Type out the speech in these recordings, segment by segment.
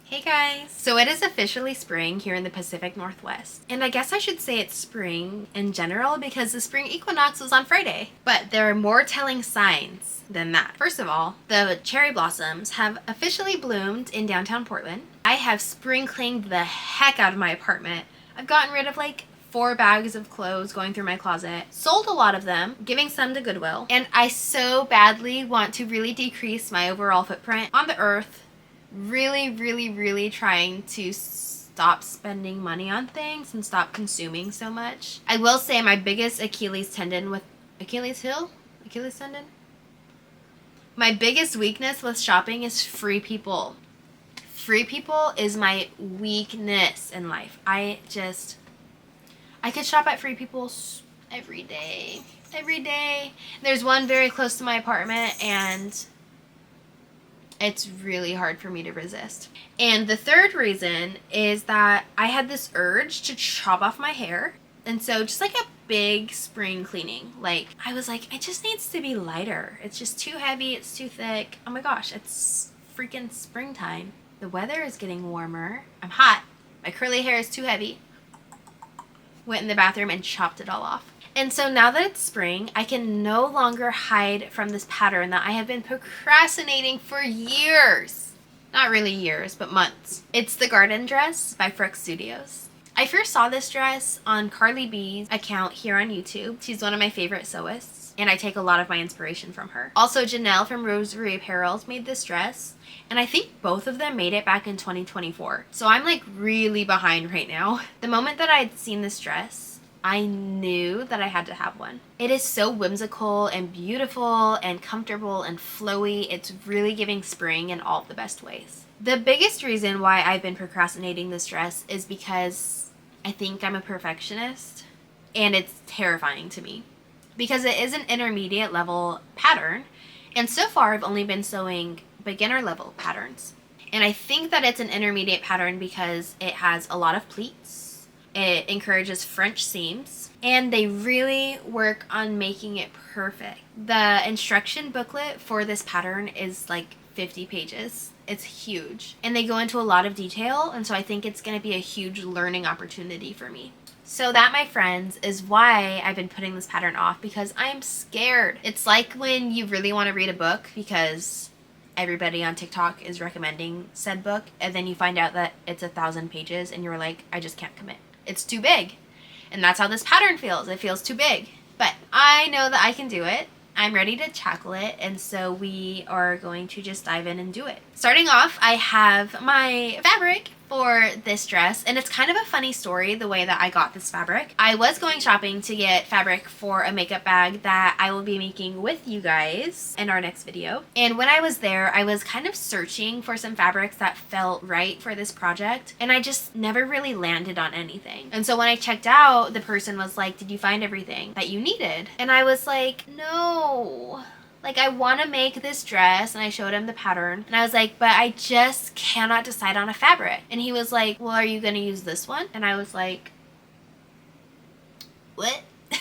Hey guys! So it is officially spring here in the Pacific Northwest. And I guess I should say it's spring in general because the spring equinox was on Friday. But there are more telling signs than that. First of all, the cherry blossoms have officially bloomed in downtown Portland. I have spring cleaned the heck out of my apartment. I've gotten rid of like 4 bags of clothes going through my closet, sold a lot of them, giving some to Goodwill, and I so badly want to really decrease my overall footprint on the earth. Really trying to stop spending money on things and stop consuming so much. I will say my biggest Achilles tendon with Achilles tendon? My biggest weakness with shopping is free people. Free people is my weakness in life. I could shop at Free People's every day. There's one very close to my apartment and it's really hard for me to resist. And the third reason is that I had this urge to chop off my hair. And so just like a big spring cleaning, like I was like, it just needs to be lighter. It's just too heavy. It's too thick. Oh my gosh, it's freaking springtime. The weather is getting warmer. I'm hot. My curly hair is too heavy. Went in the bathroom and chopped it all off. And so now that it's spring, I can no longer hide from this pattern that I have been procrastinating for years. Not really years, but months. It's the garden dress by Frux Studios. I first saw this dress on Carly B's account here on YouTube. She's one of my favorite sewists, and I take a lot of my inspiration from her. Also, Janelle from Rosary Apparel made this dress, and I think both of them made it back in 2024. So I'm like really behind right now. The moment that I had seen this dress, I knew that I had to have one. It is so whimsical and beautiful and comfortable and flowy. It's really giving spring in all of the best ways. The biggest reason why I've been procrastinating this dress is because I think I'm a perfectionist, and it's terrifying to me because it is an intermediate level pattern, and so far I've only been sewing beginner level patterns. And I think that it's an intermediate pattern because it has a lot of pleats. It encourages French seams, and they really work on making it perfect. The instruction booklet for this pattern is like 50 pages. It's huge, and they go into a lot of detail, and so I think it's going to be a huge learning opportunity for me. So that, my friends, is why I've been putting this pattern off, because I'm scared. It's like when you really want to read a book because everybody on TikTok is recommending said book, and then you find out that it's 1,000 pages and you're like, I just can't commit. It's too big. And that's how this pattern feels. It feels too big. But I know that I can do it. I'm ready to tackle it, and so we are going to just dive in and do it. Starting off, I have my fabric for this dress, and it's kind of a funny story the way that I got this fabric. I was going shopping to get fabric for a makeup bag that I will be making with you guys in our next video. And when I was there, I was kind of searching for some fabrics that felt right for this project, and I just never really landed on anything. And so when I checked out, the person was like, did you find everything that you needed? And I was like, no. Like, I want to make this dress, and I showed him the pattern, and I was like, but I just cannot decide on a fabric. And he was like, well, are you going to use this one? And I was like, what? I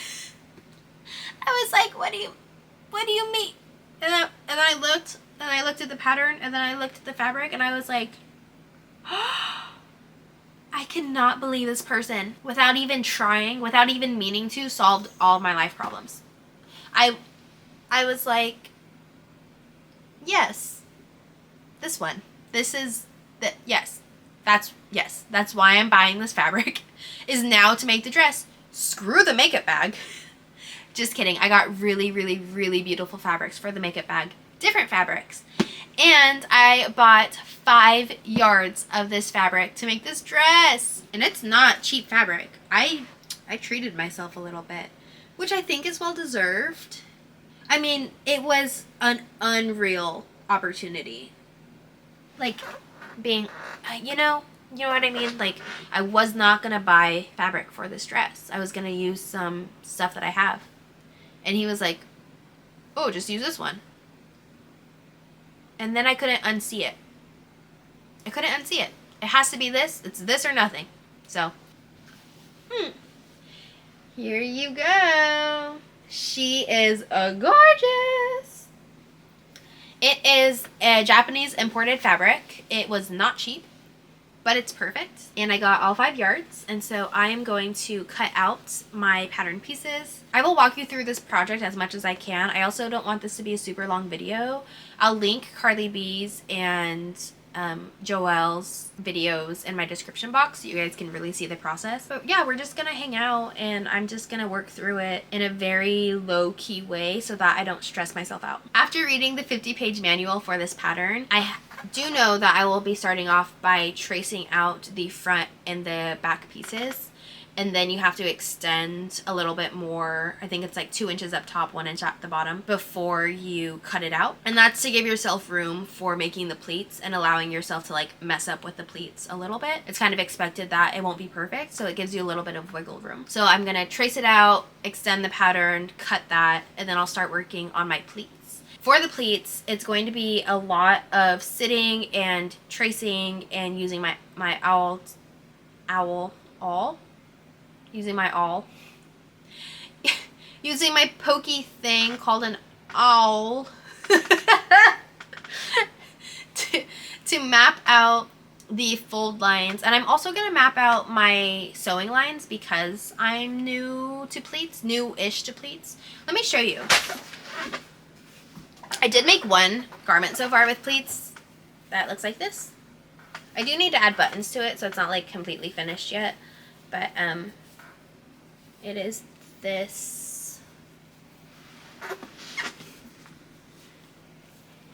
was like, what do you mean? And then I looked at the pattern, and then I looked at the fabric, and I was like, I cannot believe this person, without even trying, without even meaning to, solved all of my life problems. I was like, yes, this one. This is the, yes, that's why I'm buying this fabric, is now to make the dress. Screw the makeup bag. Just kidding. I got really beautiful fabrics for the makeup bag. Different fabrics. And I bought 5 yards of this fabric to make this dress. And it's not cheap fabric. I treated myself a little bit, which I think is well deserved. I mean, it was an unreal opportunity. Like, being, you know what I mean? Like, I was not going to buy fabric for this dress. I was going to use some stuff that I have. And he was like, oh, just use this one. And then I couldn't unsee it. It has to be this. It's this or nothing. So, here you go. She is gorgeous. It is a Japanese imported fabric. It was not cheap. but it's perfect. And I got all 5 yards, and so I am going to cut out my pattern pieces. I will walk you through this project as much as I can. I also don't want this to be a super long video. I'll link Carly B's and Joelle's videos in my description box so you guys can really see the process. But yeah, we're just gonna hang out and I'm just gonna work through it in a very low-key way so that I don't stress myself out. After reading the 50-page manual for this pattern, I do know that I will be starting off by tracing out the front and the back pieces, and then you have to extend a little bit more. I think it's like 2 inches up top, 1 inch at the bottom before you cut it out. And that's to give yourself room for making the pleats and allowing yourself to like mess up with the pleats a little bit. It's kind of expected that it won't be perfect, so it gives you a little bit of wiggle room. So I'm gonna trace it out, extend the pattern, cut that, and then I'll start working on my pleats. For the pleats, it's going to be a lot of sitting and tracing and using my using my pokey thing called an awl to map out the fold lines. And I'm also going to map out my sewing lines because I'm new to pleats, new-ish to pleats. Let me show you. I did make one garment so far with pleats that looks like this. I do need to add buttons to it so it's not like completely finished yet, but it is this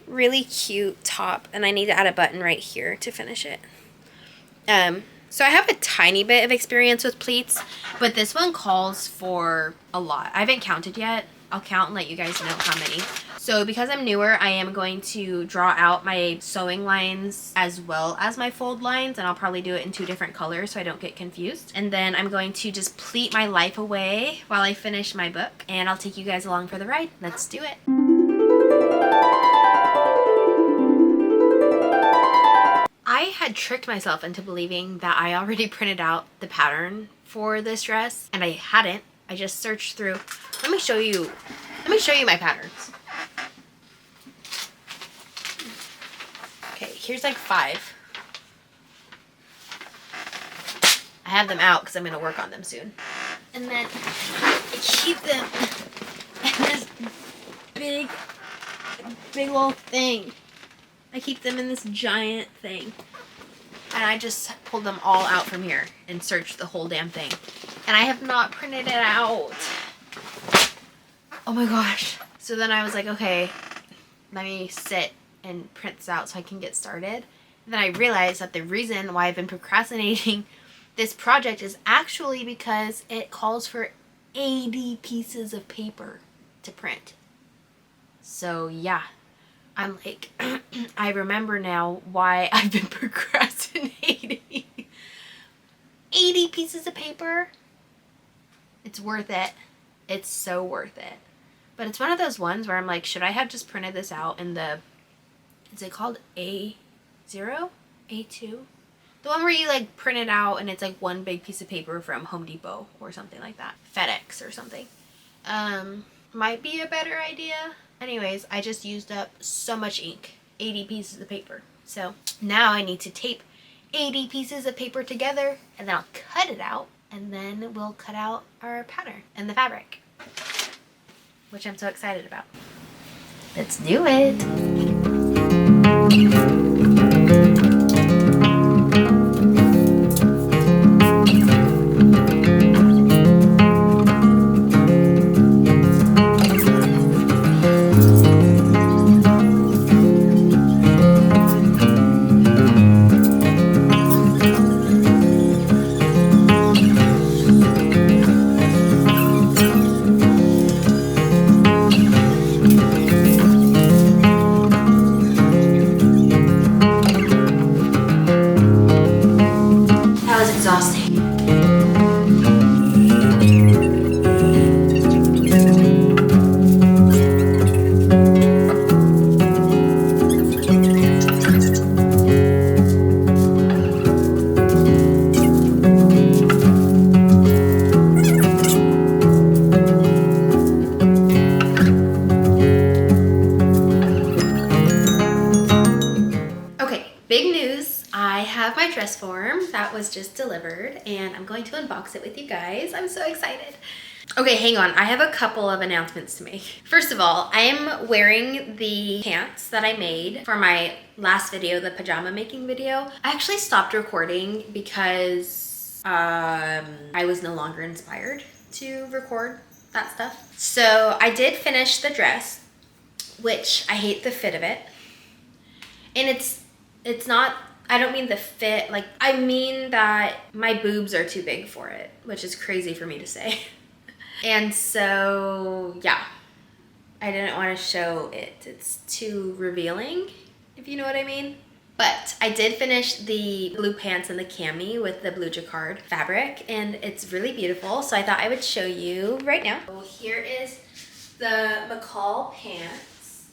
really cute top, and I need to add a button right here to finish it. So I have a tiny bit of experience with pleats, but this one calls for a lot. I haven't counted yet. I'll count and let you guys know how many. So because I'm newer, I am going to draw out my sewing lines as well as my fold lines, and I'll probably do it in 2 different colors so I don't get confused. And then I'm going to just pleat my life away while I finish my book, and I'll take you guys along for the ride. Let's do it. I had tricked myself into believing that I already printed out the pattern for this dress, and I hadn't. I just searched through. Let me show you my patterns. Okay, here's like 5. I have them out because I'm going to work on them soon. And then I keep them in this big old thing. I keep them in this giant thing. And I just pulled them all out from here and searched the whole damn thing. And I have not printed it out. Oh my gosh. So then I was like, okay, let me sit and print this out so I can get started. And then I realized that the reason why I've been procrastinating this project is actually because it calls for 80 pieces of paper to print. So yeah, I'm like, I remember now why I've been procrastinating. 80 pieces of paper. It's worth it. It's so worth it. But it's one of those ones where I'm like, should I have just printed this out in the, is it called A0? A2? The one where you like print it out and it's like one big piece of paper from Home Depot or something like that. FedEx or something. Might be a better idea. Anyways, I just used up so much ink. 80 pieces of paper. So now I need to tape 80 pieces of paper together and then I'll cut it out. And then we'll cut out our pattern and the fabric, which I'm so excited about. Let's do it. have my dress form that was just delivered and I'm going to unbox it with you guys. I'm so excited. Okay, hang on. I have a couple of announcements to make. First of all, I am wearing the pants that I made for my last video, the pajama making video. I actually stopped recording because I was no longer inspired to record that stuff. So I did finish the dress, which I hate the fit of it. And it's not, I don't mean the fit, like I mean that my boobs are too big for it, which is crazy for me to say. And so, yeah, I didn't want to show it. It's too revealing, if you know what I mean. But I did finish the blue pants and the cami with the blue jacquard fabric, and it's really beautiful. So I thought I would show you right now. So here is the McCall pants.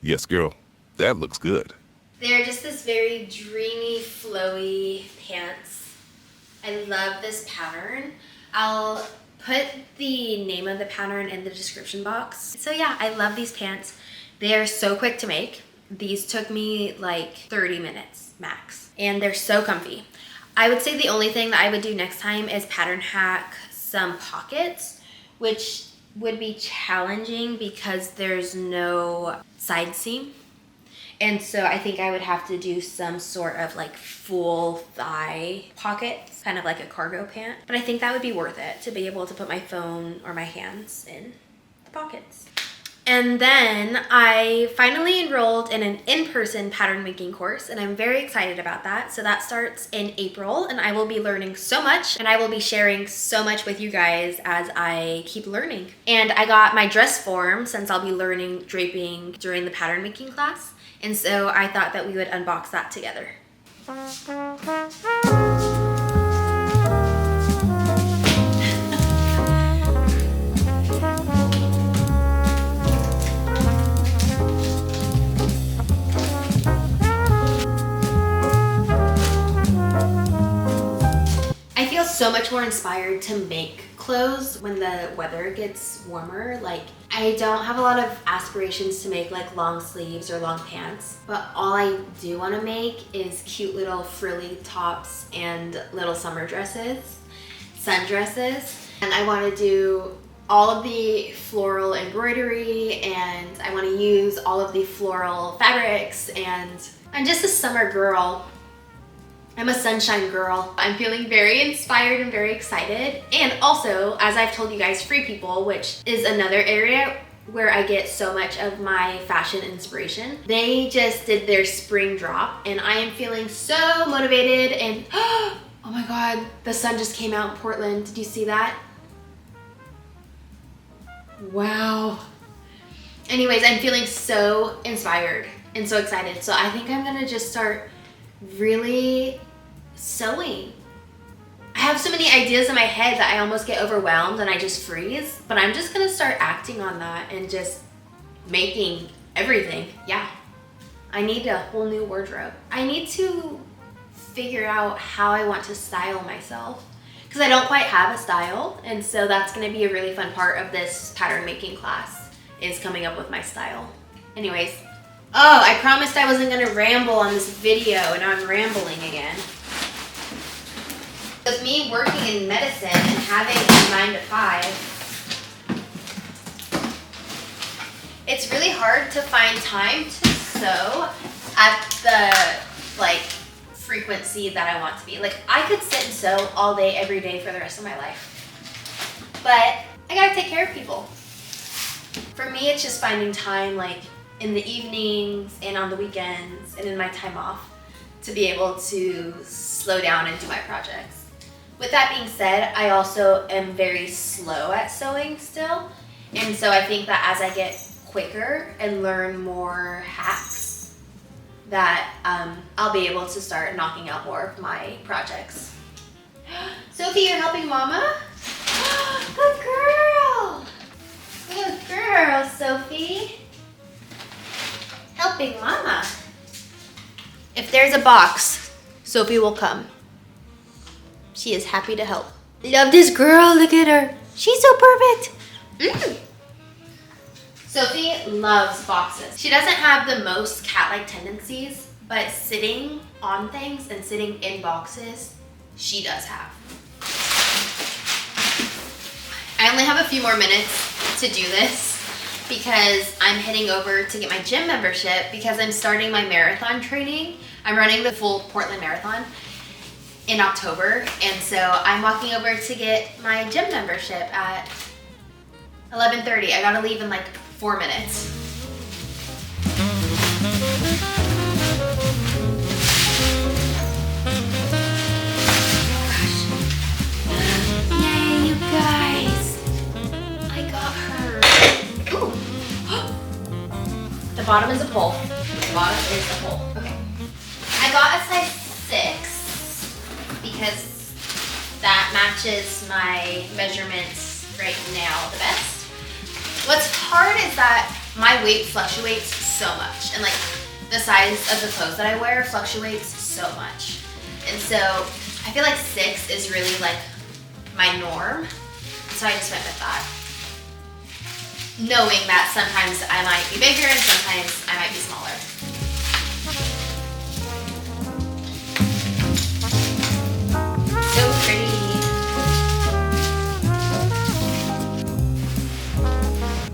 Yes, girl, that looks good. They're just this very dreamy, flowy pants. I love this pattern. I'll put the name of the pattern in the description box. So yeah, I love these pants. They are so quick to make. These took me like 30 minutes max, and they're so comfy. I would say the only thing that I would do next time is pattern hack some pockets, which would be challenging because there's no side seam. And so I think I would have to do some sort of like full thigh pockets, kind of like a cargo pant. But I think that would be worth it to be able to put my phone or my hands in the pockets. And then I finally enrolled in an in-person pattern making course, and I'm very excited about that. So that starts in April, and I will be learning so much, and I will be sharing so much with you guys as I keep learning. And I got my dress form since I'll be learning draping during the pattern making class. And so I thought that we would unbox that together. I feel so much more inspired to make clothes when the weather gets warmer. Like, I don't have a lot of aspirations to make like long sleeves or long pants, but all I do want to make is cute little frilly tops and little summer dresses, sundresses. And I want to do all of the floral embroidery, and I want to use all of the floral fabrics, and I'm just a summer girl. I'm a sunshine girl. I'm feeling very inspired and very excited. And also, as I've told you guys, Free People, which is another area where I get so much of my fashion inspiration. They just did their spring drop, and I am feeling so motivated. And oh my God, the sun just came out in Portland. Did you see that? Wow. Anyways, I'm feeling so inspired and so excited. So I think I'm gonna just start really sewing. I have so many ideas in my head that I almost get overwhelmed and I just freeze, but I'm just gonna start acting on that and just making everything. Yeah, I need a whole new wardrobe. I need to figure out how I want to style myself, because I don't quite have a style, and so that's gonna be a really fun part of this pattern making class, is coming up with my style. Anyways, oh, I promised I wasn't gonna ramble on this video, and now I'm rambling again. With me working in medicine and having a 9 to 5, it's really hard to find time to sew at the like frequency that I want to be. Like, I could sit and sew all day, every day for the rest of my life, but I gotta take care of people. For me, it's just finding time, like in the evenings and on the weekends and in my time off, to be able to slow down and do my projects. With that being said, I also am very slow at sewing still, and so I think that as I get quicker and learn more hacks, that I'll be able to start knocking out more of my projects. Sophie, you're helping Mama? Good girl! Good girl, Sophie. Helping Mama. If there's a box, Sophie will come. She is happy to help. Love this girl, look at her. She's so perfect. Sophie loves boxes. She doesn't have the most cat-like tendencies, but sitting on things and sitting in boxes, she does have. I only have a few more minutes to do this because I'm heading over to get my gym membership because I'm starting my marathon training. I'm running the full Portland Marathon in October, and so I'm walking over to get my gym membership at 11:30. I gotta leave in like 4 minutes. Yay, you guys! I got her. Ooh. The bottom is a pole. The bottom is a pole. Okay. I got a size 6 because that matches my measurements right now the best. What's hard is that my weight fluctuates so much, and like the size of the clothes that I wear fluctuates so much. And so I feel like 6 is really like my norm. So I just went with that. Knowing that sometimes I might be bigger and sometimes I might be smaller. So pretty.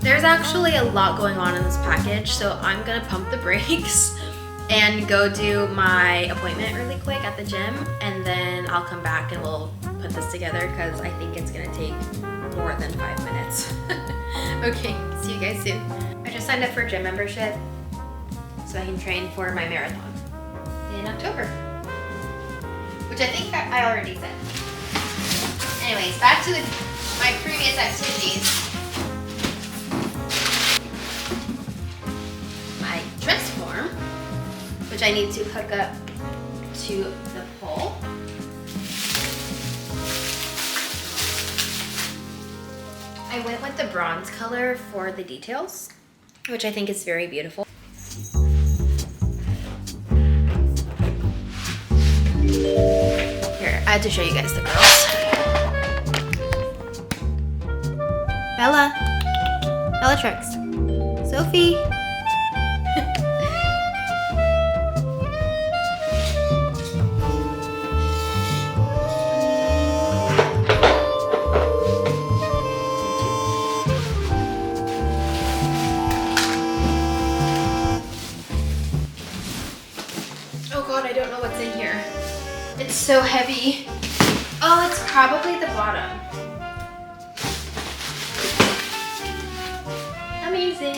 There's actually a lot going on in this package, so I'm gonna pump the brakes and go do my appointment really quick at the gym, and then I'll come back and we'll put this together because I think it's gonna take more than 5 minutes. Okay, see you guys soon. I just signed up for a gym membership so I can train for my marathon in October, which I think I already said. Anyways, back to my previous activities. My transform, which I need to hook up to the pole. I went with the bronze color for the details, which I think is very beautiful. Here, I had to show you guys the girls. Bella. Bellatrix. Sophie. Oh God, I don't know what's in here. It's so heavy. Oh, it's probably the bottom. Amazing.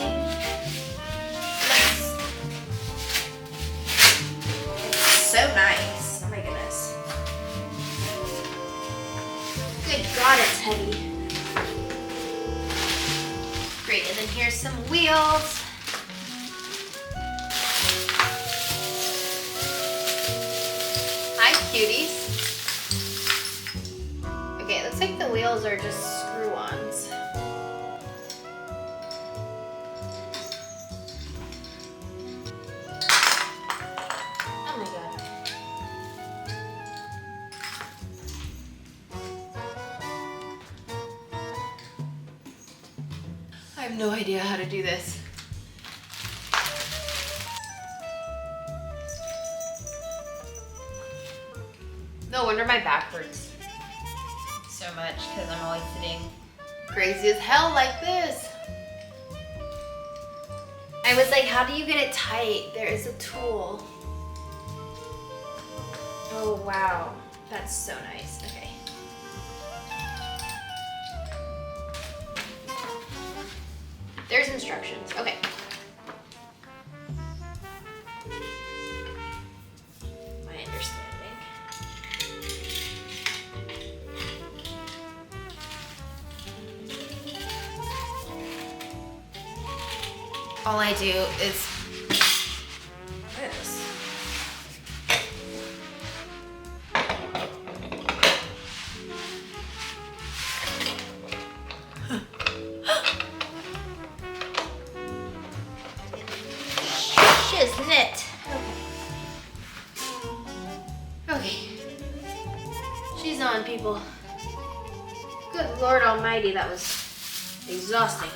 It's so nice. Oh my goodness. Good God, it's heavy. Great, and then here's some wheels. Hi, cuties. Okay, it looks like the wheels are just screw-ons. Oh my God. I have no idea how to do this. No wonder my back hurts so much because I'm always sitting crazy as hell like this. I was like, how do you get it tight? There is a tool. Oh wow, that's so nice. Okay. There's instructions. Okay. My understanding. All I do is this. Shiznit. Okay. She's on, people. Good Lord Almighty, that was exhausting.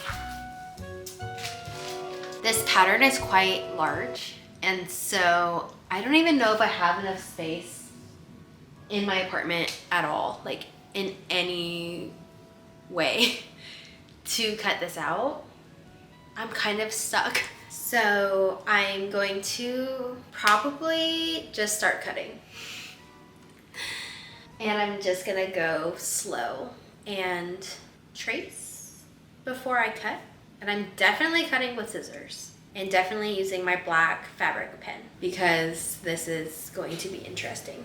This pattern is quite large, And so I don't even know if I have enough space in my apartment at all, like in any way to cut this out. I'm kind of stuck. So I'm going to probably just start cutting. And I'm just gonna go slow and trace before I cut. And I'm definitely cutting with scissors and definitely using my black fabric pen because this is going to be interesting.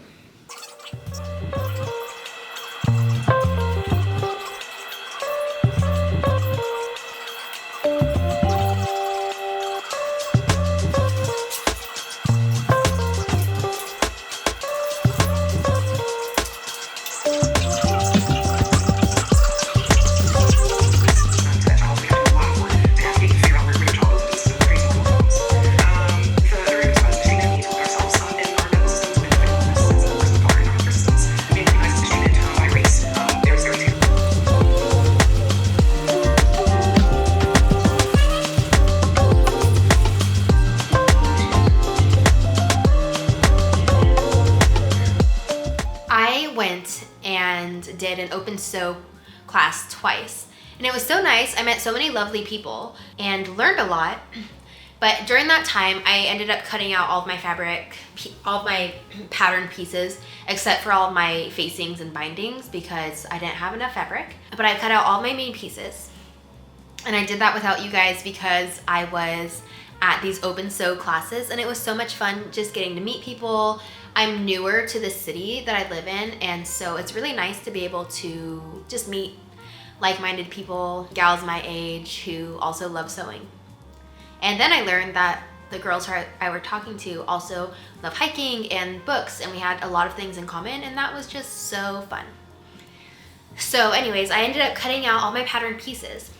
Did an open sew class twice, and it was so nice. I met so many lovely people and learned a lot. But during that time I ended up cutting out all of my fabric, all of my pattern pieces, except for all of my facings and bindings because I didn't have enough fabric. But I cut out all my main pieces, and I did that without you guys because I was at these open sew classes, and it was so much fun just getting to meet people. I'm newer to the city that I live in, and so it's really nice to be able to just meet like-minded people, gals my age who also love sewing. And then I learned that the girls who I were talking to also love hiking and books, and we had a lot of things in common, and that was just so fun. So anyways, I ended up cutting out all my pattern pieces.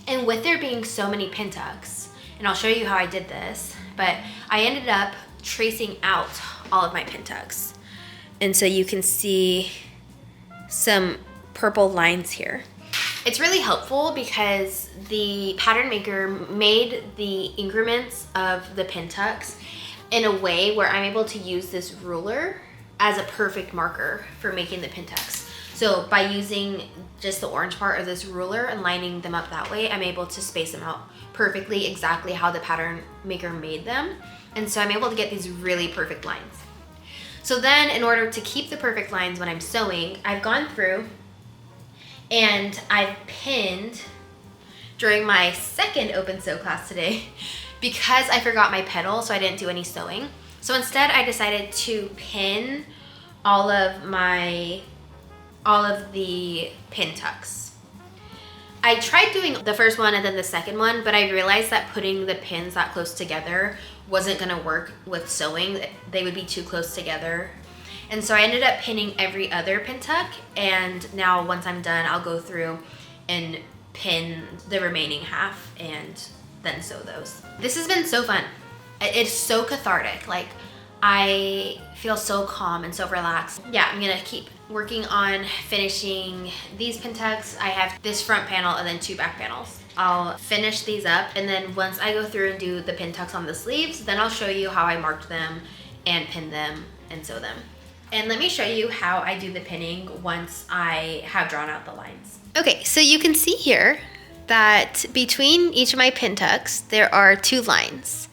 And with there being so many pin tucks, and I'll show you how I did this, but I ended up tracing out all of my pin tucks. And so you can see some purple lines here. It's really helpful because the pattern maker made the increments of the pin tucks in a way where I'm able to use this ruler as a perfect marker for making the pin tucks. So by using just the orange part of this ruler and lining them up that way, I'm able to space them out perfectly, exactly how the pattern maker made them. And so I'm able to get these really perfect lines. So then in order to keep the perfect lines when I'm sewing, I've gone through and I've pinned during my second open sew class today because I forgot my pedal, so I didn't do any sewing. So instead I decided to pin all of the pin tucks. I tried doing the first one and then the second one, but I realized that putting the pins that close together wasn't gonna work with sewing. They would be too close together. And so I ended up pinning every other pin tuck, and now once I'm done, I'll go through and pin the remaining half and then sew those. This has been so fun. It's so cathartic. Like, I feel so calm and so relaxed. Yeah, I'm gonna keep working on finishing these pin tucks. I have this front panel and then 2 back panels. I'll finish these up, and then once I go through and do the pin tucks on the sleeves, then I'll show you how I marked them and pinned them and sew them. And let me show you how I do the pinning once I have drawn out the lines. Okay, so you can see here that between each of my pin tucks, there are 2 lines.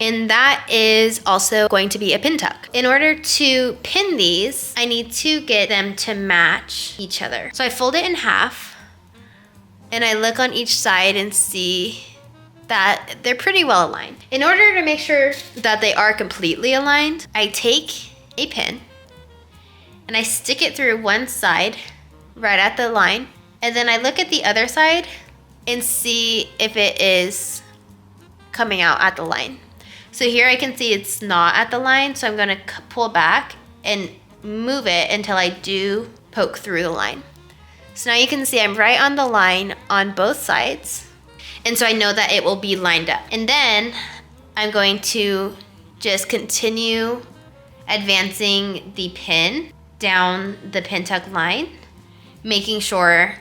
And that is also going to be a pin tuck. In order to pin these, I need to get them to match each other. So I fold it in half, and I look on each side and see that they're pretty well aligned. In order to make sure that they are completely aligned, I take a pin and I stick it through one side right at the line, and then I look at the other side and see if it is coming out at the line. So here I can see it's not at the line, so I'm gonna pull back and move it until I do poke through the line. So now you can see I'm right on the line on both sides, and so I know that it will be lined up. And then I'm going to just continue advancing the pin down the pin tuck line, making sure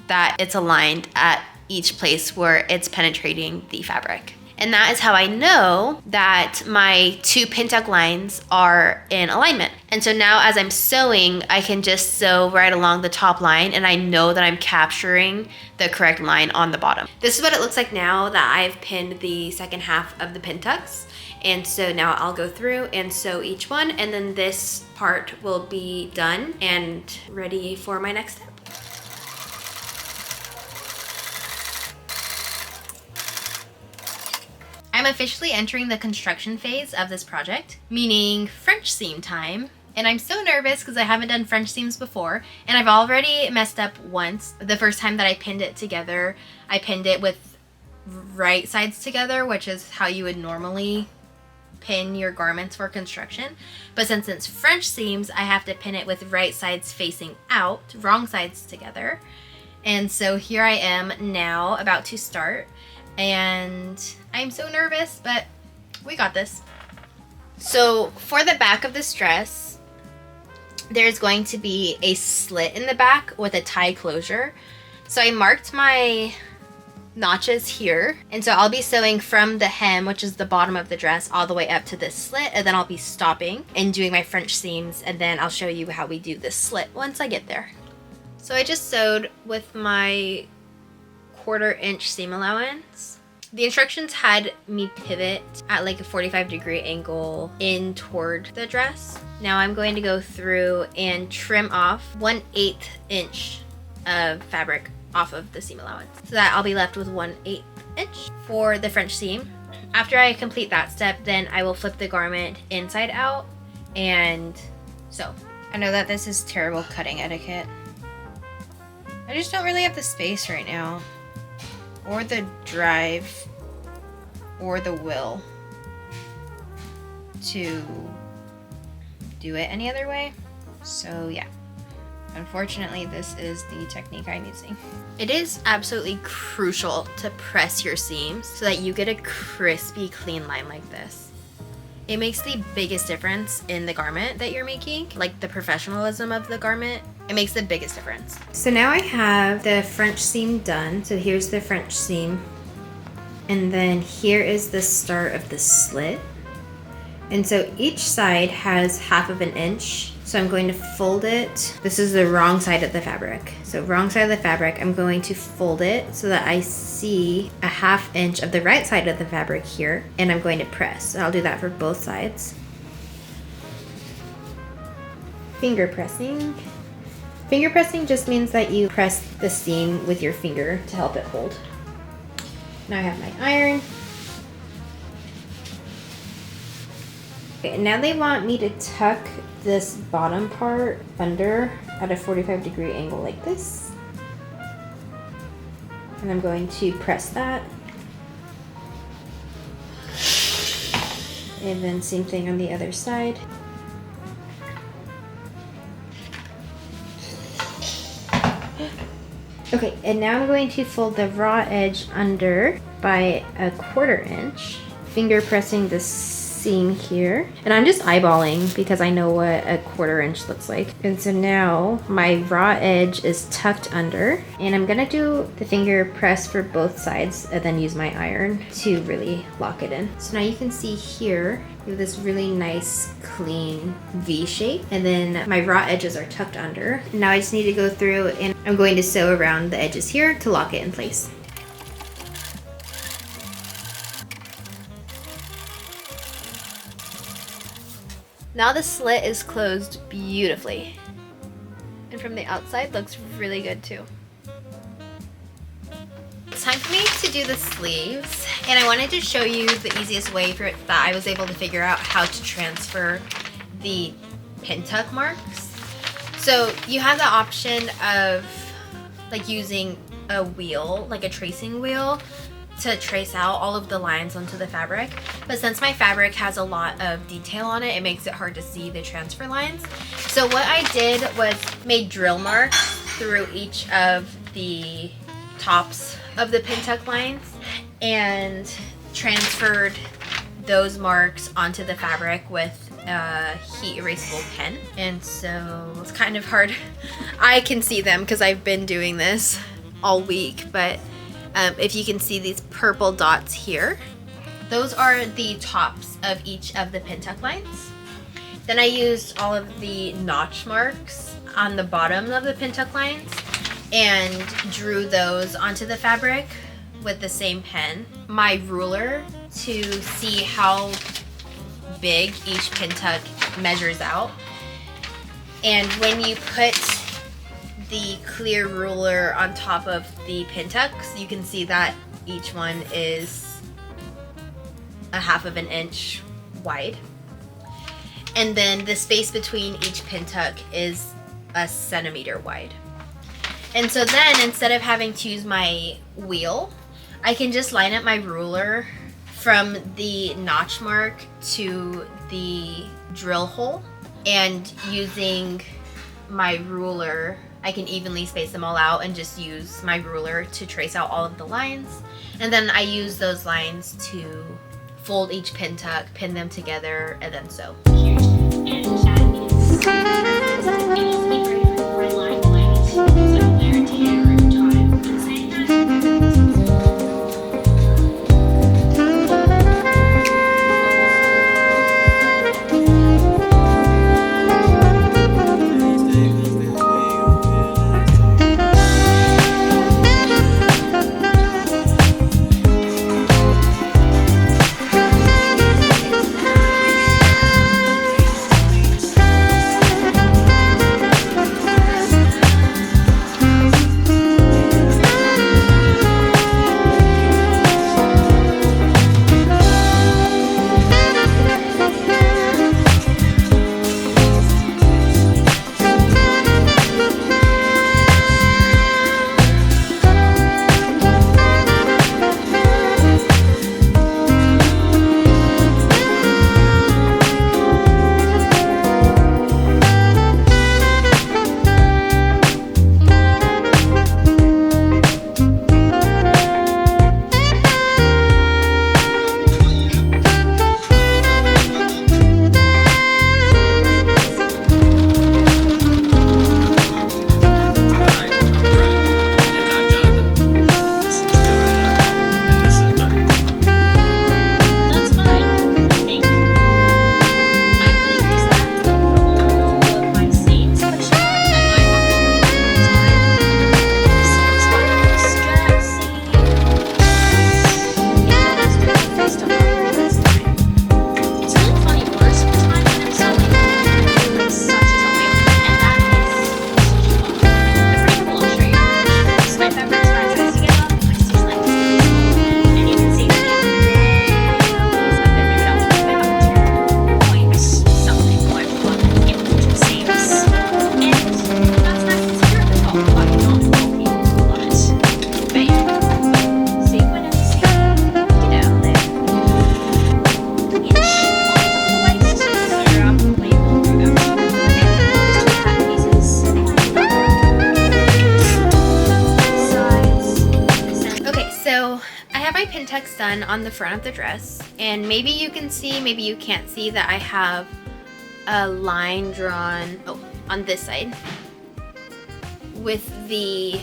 that it's aligned at each place where it's penetrating the fabric. And that is how I know that my 2 pin tuck lines are in alignment. And so now as I'm sewing, I can just sew right along the top line and I know that I'm capturing the correct line on the bottom. This is what it looks like now that I've pinned the second half of the pin tucks. And so now I'll go through and sew each one, and then this part will be done and ready for my next step. I'm officially entering the construction phase of this project, meaning French seam time. And I'm so nervous because I haven't done French seams before, and I've already messed up once. The first time that I pinned it together, I pinned it with right sides together, which is how you would normally pin your garments for construction. But since it's French seams, I have to pin it with right sides facing out, wrong sides together. And so here I am now about to start, and I'm so nervous, but we got this. So for the back of this dress, there's going to be a slit in the back with a tie closure. So I marked my notches here, and so I'll be sewing from the hem, which is the bottom of the dress, all the way up to this slit, and then I'll be stopping and doing my French seams, and then I'll show you how we do this slit once I get there. So I just sewed with my 1/4 inch seam allowance. The instructions had me pivot at like a 45-degree angle in toward the dress. Now I'm going to go through and trim off 1/8 inch of fabric off of the seam allowance, so that I'll be left with 1/8 inch for the French seam. After I complete that step, then I will flip the garment inside out and sew. I know that this is terrible cutting etiquette. I just don't really have the space right now, or the drive, or the will to do it any other way. So yeah. Unfortunately, this is the technique I'm using. It is absolutely crucial to press your seams so that you get a crispy, clean line like this. It makes the biggest difference in the garment that you're making, like the professionalism of the garment. It makes the biggest difference. So now I have the French seam done. So here's the French seam. And then here is the start of the slit. And so each side has 1/2 inch. So I'm going to fold it. This is the wrong side of the fabric. So wrong side of the fabric, I'm going to fold it so that I see a 1/2 inch of the right side of the fabric here, and I'm going to press. So I'll do that for both sides. Finger pressing. Finger pressing just means that you press the seam with your finger to help it hold. Now I have my iron. Okay, and now they want me to tuck this bottom part under at a 45-degree angle like this. And I'm going to press that. And then same thing on the other side. Okay, and now I'm going to fold the raw edge under by a 1/4 inch, finger pressing the seam here. And I'm just eyeballing because I know what a 1/4 inch looks like. And so now my raw edge is tucked under, and I'm gonna do the finger press for both sides and then use my iron to really lock it in. So now you can see here, we have this really nice, clean V shape, and then my raw edges are tucked under. Now I just need to go through and I'm going to sew around the edges here to lock it in place. Now the slit is closed beautifully. And from the outside looks really good too. It's time for me to do the sleeves, and I wanted to show you the easiest way for it that I was able to figure out how to transfer the pin tuck marks. So you have the option of like using a wheel, like a tracing wheel, to trace out all of the lines onto the fabric. But since my fabric has a lot of detail on it, it makes it hard to see the transfer lines. So what I did was made drill marks through each of the tops of the pin tuck lines and transferred those marks onto the fabric with a heat erasable pen. And so it's kind of hard. I can see them because I've been doing this all week, but if you can see these purple dots here, those are the tops of each of the pin tuck lines. Then I used all of the notch marks on the bottom of the pin tuck lines and drew those onto the fabric with the same pen. My ruler to see how big each pin tuck measures out. And when you put the clear ruler on top of the pin tucks, you can see that each one is a 1/2 inch wide. And then the space between each pin tuck is a centimeter wide. And so then instead of having to use my wheel, I can just line up my ruler from the notch mark to the drill hole, and using my ruler, I can evenly space them all out and just use my ruler to trace out all of the lines. And then I use those lines to fold each pin tuck, pin them together, and then sew. Done on the front of the dress, and maybe you can see, maybe you can't see that I have a line drawn on this side with the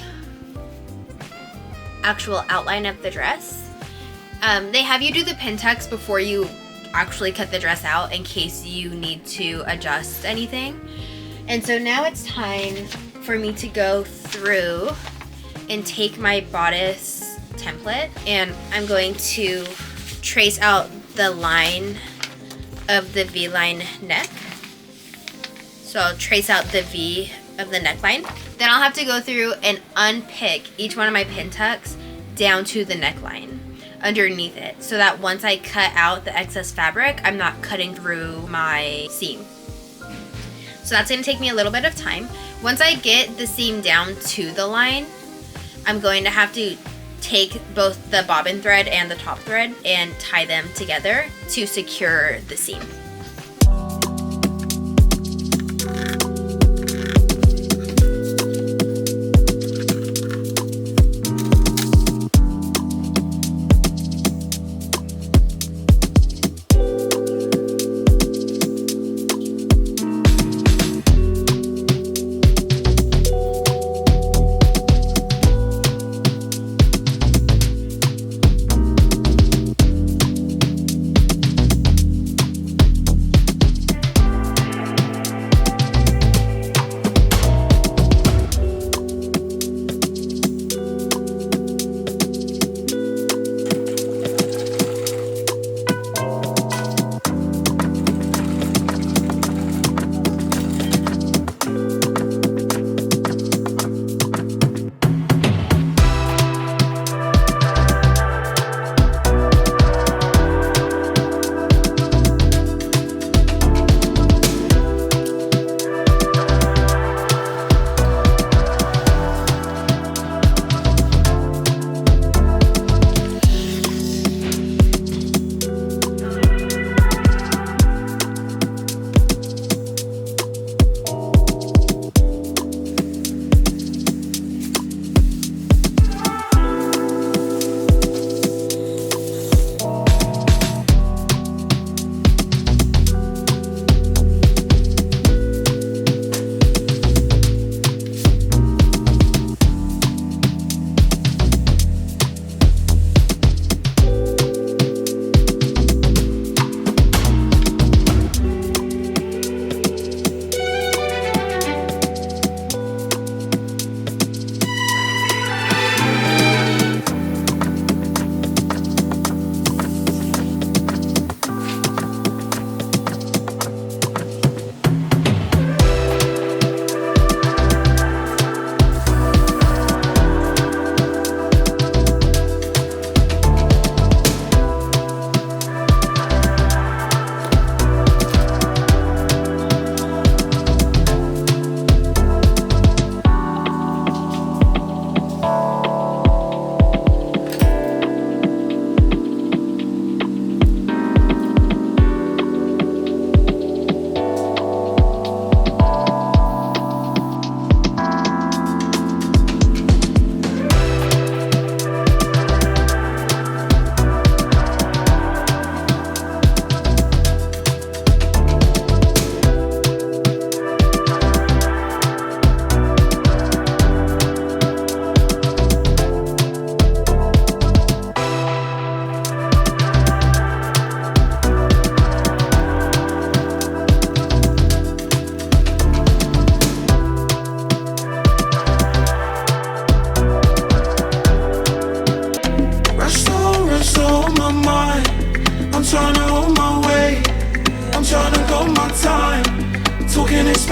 actual outline of the dress. They have you do the pin tucks before you actually cut the dress out in case you need to adjust anything. And so now it's time for me to go through and take my bodice template, and I'm going to trace out the line of the V-line neck. So I'll trace out the V of the neckline. Then I'll have to go through and unpick each one of my pin tucks down to the neckline underneath it, so that once I cut out the excess fabric, I'm not cutting through my seam. So that's going to take me a little bit of time. Once I get the seam down to the line, I'm going to have to take both the bobbin thread and the top thread and tie them together to secure the seam.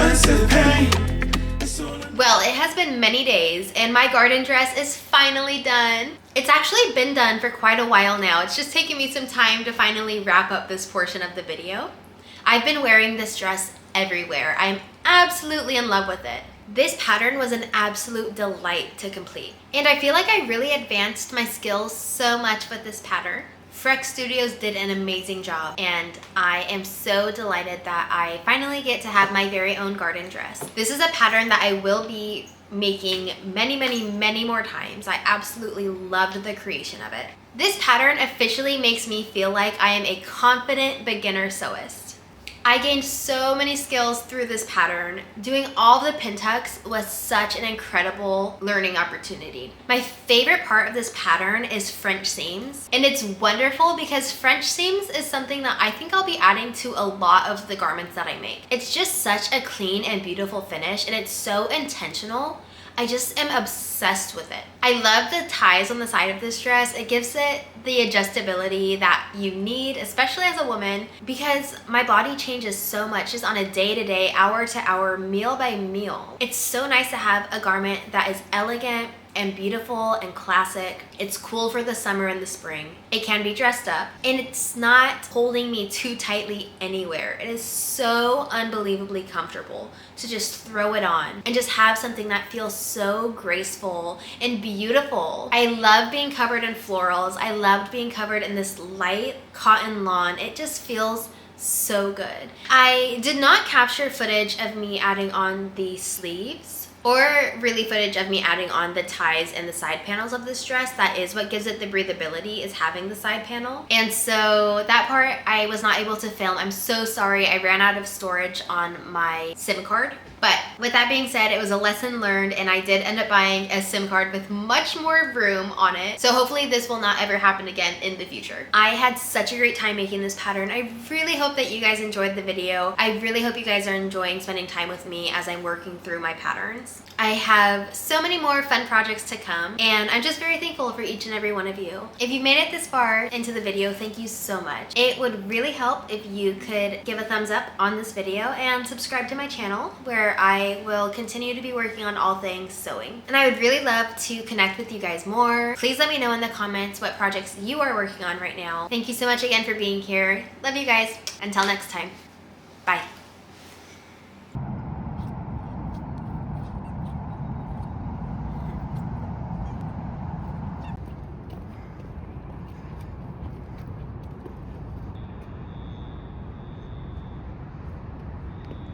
expensive pain. Well, it has been many days and my garden dress is finally done. It's actually been done for quite a while now. It's just taken me some time to finally wrap up this portion of the video. I've been wearing this dress everywhere. I'm absolutely in love with it. This pattern was an absolute delight to complete. And I feel like I really advanced my skills so much with this pattern. Frux Studios did an amazing job and I am so delighted that I finally get to have my very own garden dress. This is a pattern that I will be making many more times. I absolutely loved the creation of it. This pattern officially makes me feel like I am a confident beginner sewist. I gained so many skills through this pattern. Doing all the pin tucks was such an incredible learning opportunity. My favorite part of this pattern is French seams. And it's wonderful because French seams is something that I think I'll be adding to a lot of the garments that I make. It's just such a clean and beautiful finish and it's so intentional. I just am obsessed with it. I love the ties on the side of this dress. It gives it the adjustability that you need, especially as a woman, because my body changes so much just on a day-to-day, hour-to-hour, meal-by-meal. It's so nice to have a garment that is elegant and beautiful and classic. It's cool for the summer and the spring. It can be dressed up and it's not holding me too tightly anywhere. It is so unbelievably comfortable to just throw it on and just have something that feels so graceful and beautiful. I love being covered in florals. I loved being covered in this light cotton lawn. It just feels so good. I did not capture footage of me adding on the sleeves or really footage of me adding on the ties and the side panels of this dress. That is what gives it the breathability, is having the side panel. And so that part I was not able to film. I'm so sorry. I ran out of storage on my SIM card. But with that being said, it was a lesson learned and I did end up buying a SIM card with much more room on it. So hopefully this will not ever happen again in the future. I had such a great time making this pattern. I really hope that you guys enjoyed the video. I really hope you guys are enjoying spending time with me as I'm working through my patterns. I have so many more fun projects to come and I'm just very thankful for each and every one of you. If you made it this far into the video, thank you so much. It would really help if you could give a thumbs up on this video and subscribe to my channel where I will continue to be working on all things sewing. And I would really love to connect with you guys more. Please let me know in the comments what projects you are working on right now. Thank you so much again for being here. Love you guys. Until next time. Bye.